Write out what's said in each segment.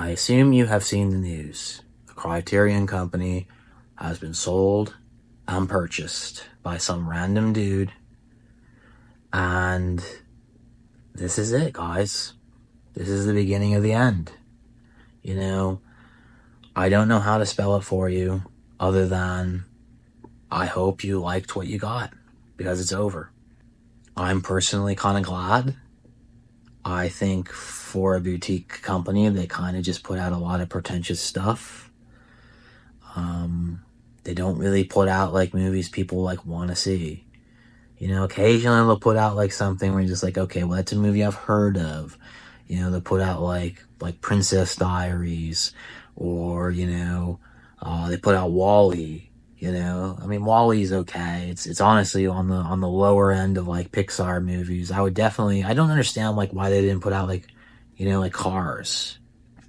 I assume you have seen the news. The Criterion Company has been sold and purchased by some random dude. And this is it, guys. This is the beginning of the end. You know, I don't know how to spell it for you other than I hope you liked what you got, because it's over. I'm personally kind of glad. I think for a boutique company, they kind of just put out a lot of pretentious stuff. They don't really put out like movies people like want to see. You know, occasionally they'll put out like something where you're just like, okay, well, that's a movie I've heard of. You know, they'll put out like Princess Diaries, or they put out Wall-E. You know, I mean, Wall-E's okay. It's honestly on the lower end of like Pixar movies. I don't understand like why they didn't put out like Cars,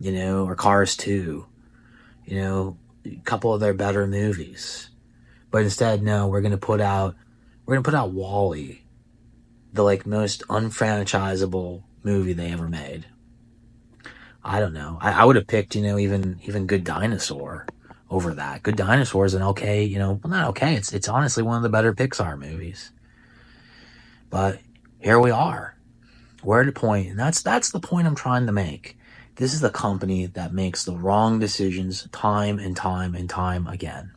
or Cars 2, a couple of their better movies. But instead, no, we're gonna put out Wall-E, the like most unfranchisable movie they ever made. I don't know. I would have picked, even Good Dinosaur over that. Good Dinosaur is an okay, well, not okay. It's honestly one of the better Pixar movies. But here we are. We're at a point, and that's the point I'm trying to make. This is the company that makes the wrong decisions time and time and time again.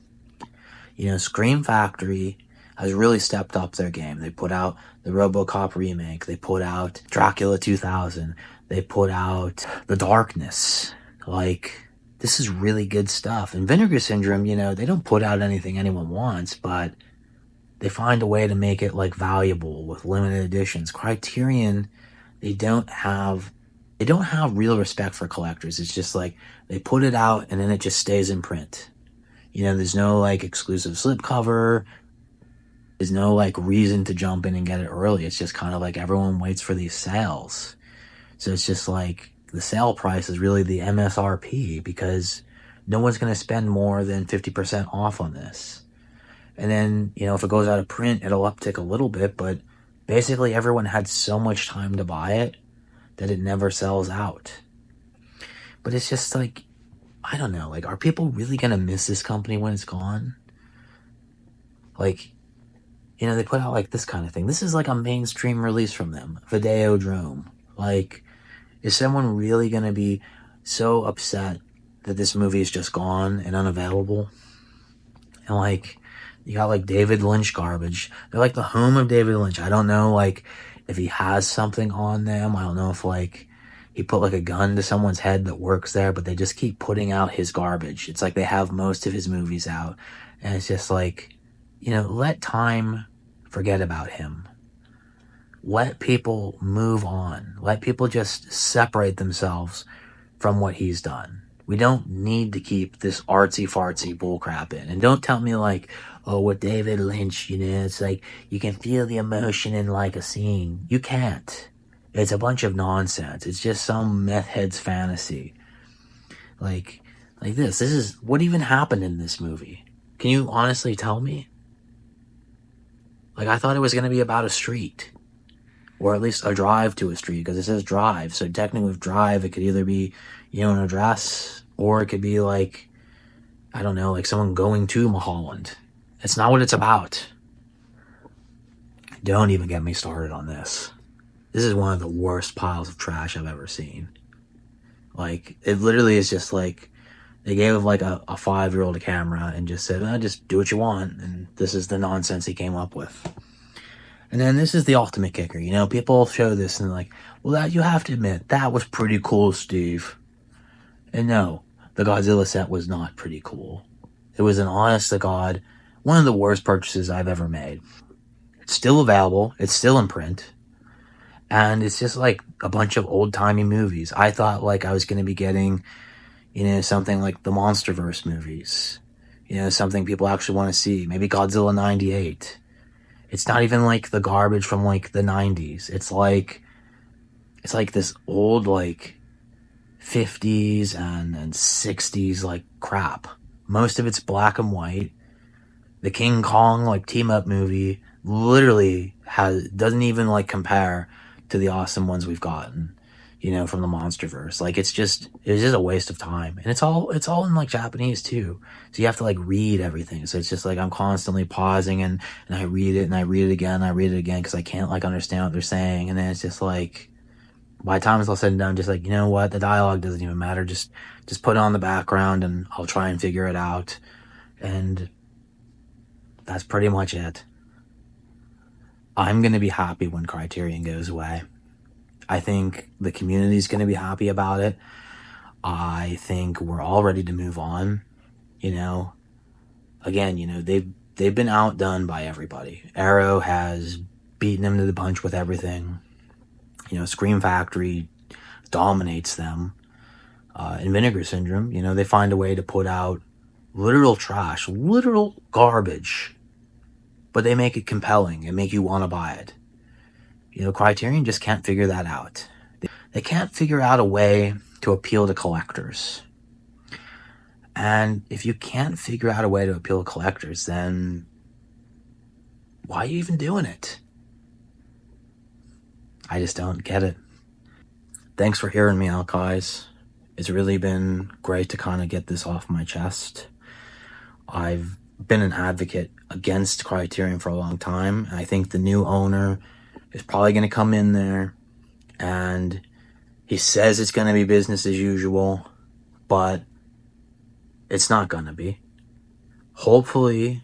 Scream Factory has really stepped up their game. They put out the RoboCop remake. They put out Dracula 2000. They put out The Darkness. Like, this is really good stuff. And Vinegar Syndrome, they don't put out anything anyone wants, but they find a way to make it, like, valuable with limited editions. Criterion, they don't have real respect for collectors. It's just like, they put it out and then it just stays in print. There's no, like, exclusive slipcover. There's no, like, reason to jump in and get it early. It's just kind of like everyone waits for these sales. So it's just like the sale price is really the MSRP, because no one's going to spend more than 50% off on this. And then, if it goes out of print, it'll uptick a little bit, but basically everyone had so much time to buy it that it never sells out. But it's just like, I don't know, like, are people really going to miss this company when it's gone? Like, they put out like this kind of thing. This is like a mainstream release from them. Videodrome. Like, is someone really going to be so upset that this movie is just gone and unavailable? And like, you got like David Lynch garbage. They're like the home of David Lynch. I don't know, like, if he has something on them. I don't know if like he put like a gun to someone's head that works there, but they just keep putting out his garbage. It's like they have most of his movies out. And it's just like, let time forget about him. Let people move on. Let people just separate themselves from what he's done. We don't need to keep this artsy-fartsy bullcrap in. And don't tell me like, oh, with David Lynch, it's like you can feel the emotion in like a scene. You can't. It's a bunch of nonsense. It's just some meth head's fantasy. Like this. This is what even happened in this movie. Can you honestly tell me? Like, I thought it was going to be about a street. Or at least a drive to a street, because it says drive. So technically with drive, it could either be, an address, or it could be like, I don't know, like someone going to Mulholland. It's not what it's about. Don't even get me started on this. This is one of the worst piles of trash I've ever seen. Like, it literally is just like, they gave like a 5-year-old a camera and just said, just do what you want. And this is the nonsense he came up with. And then this is the ultimate kicker. People show this and they're like, well, that you have to admit, that was pretty cool, Steve. And no, the Godzilla set was not pretty cool. It was an honest to God, one of the worst purchases I've ever made. It's still available. It's still in print. And it's just like a bunch of old-timey movies. I thought like I was going to be getting, something like the Monsterverse movies. Something people actually want to see. Maybe Godzilla 98. It's not even like the garbage from like the 90s. It's like this old like 50s and 60s like crap. Most of it's black and white. The King Kong like team up movie literally doesn't even like compare to the awesome ones we've gotten. you know, from the MonsterVerse. Like, it's just a waste of time. And it's all in like Japanese too. So you have to like read everything. So it's just like I'm constantly pausing and I read it and I read it again, and I read it again because I can't like understand what they're saying. And then it's just like, by the time it's all said and done, just like, you know what, the dialogue doesn't even matter. Just put it on the background and I'll try and figure it out. And that's pretty much it. I'm gonna be happy when Criterion goes away. I think the community's gonna be happy about it. I think we're all ready to move on. You know, again, you know, they've been outdone by everybody. Arrow has beaten them to the punch with everything. You know, Scream Factory dominates them. In Vinegar Syndrome, you know, they find a way to put out literal trash, literal garbage, but they make it compelling and make you want to buy it. You know, Criterion just can't figure that out. They can't figure out a way to appeal to collectors. And if you can't figure out a way to appeal to collectors, then why are you even doing it? I just don't get it. Thanks for hearing me out, guys. It's really been great to kind of get this off my chest. I've been an advocate against Criterion for a long time. I think the new owner is probably going to come in there and he says it's going to be business as usual, but it's not going to be. Hopefully,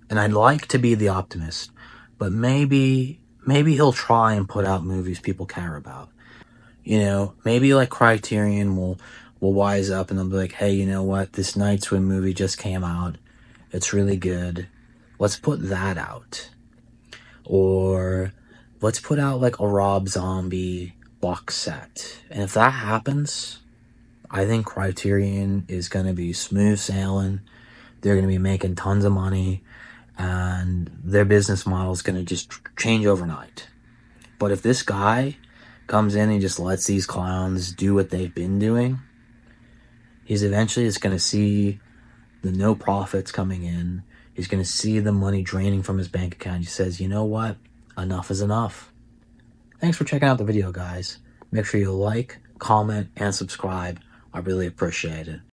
and I'd like to be the optimist, but maybe he'll try and put out movies people care about. You know, maybe like Criterion will wise up and they'll be like, hey, you know what? This Night Swim movie just came out. It's really good. Let's put that out. Or let's put out like a Rob Zombie box set. And if that happens, I think Criterion is going to be smooth sailing. They're going to be making tons of money. And their business model is going to just change overnight. But if this guy comes in and just lets these clowns do what they've been doing, he's eventually just going to see the no profits coming in. He's going to see the money draining from his bank account. He says, you know what? Enough is enough. Thanks for checking out the video, guys. Make sure you like, comment, and subscribe. I really appreciate it.